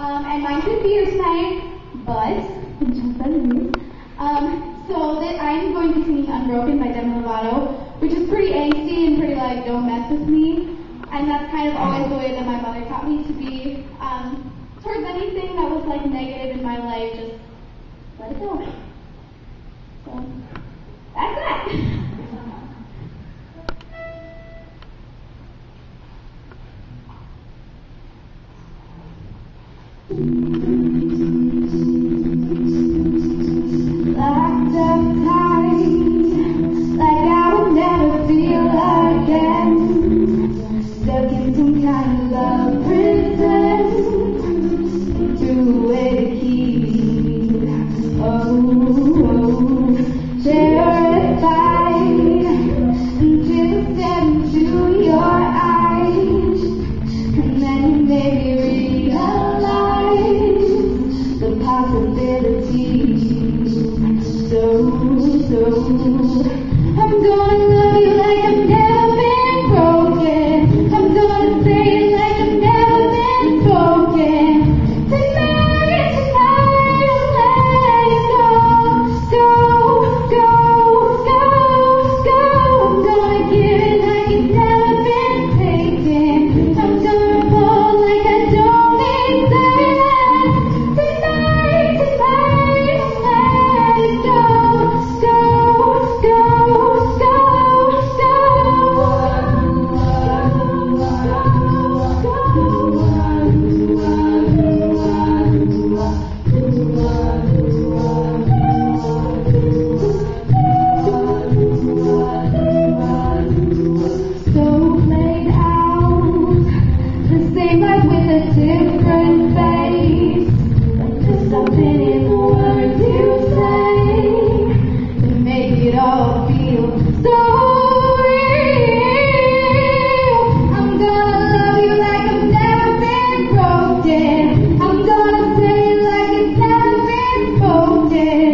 And mine could be here tonight, but so that I'm going to be singing Unbroken by Demi Lovato, which is pretty angsty and pretty like, don't mess with me. And that's kind of always the way that my mother taught me to be towards anything that was like negative in my life, just let it go. So that's that. Locked up tight, like I would never feel again. Stuck in some kind of love prison, threw away the key. Oh, terrified until I step into your eyes, and then you made me realize the possibilities. I'm gonna love you like I've never been broken. I'm gonna say it like I've never been broken. Tonight, tonight, I'll let you go, go, go, go, go. I'm gonna give it like it's never been taken. I'm gonna fall like I don't need that. Tonight, tonight, I'll let you go, go, go, go, so played out, the same life with a different face. But there's something in the words you say that make it all feel so real. I'm gonna love you like I've never been broken. I'm gonna say it like it's never been spoken.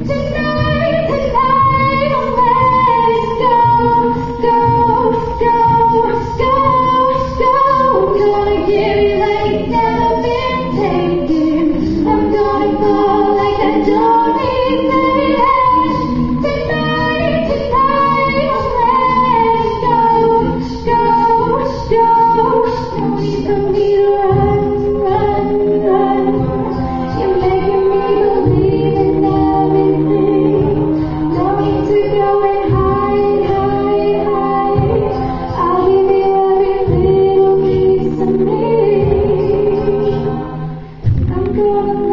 Tonight, tonight, I'll let it go, go, go, go, go. I'm gonna give you like it's never been taken. I'm gonna fall like I don't need that. Tonight, tonight, I'll let it go, go, go. Don't need to run, run, run. You're making me believe in everything. No need to go and hide, hide, hide. I'll give you every little piece of me. I'm gonna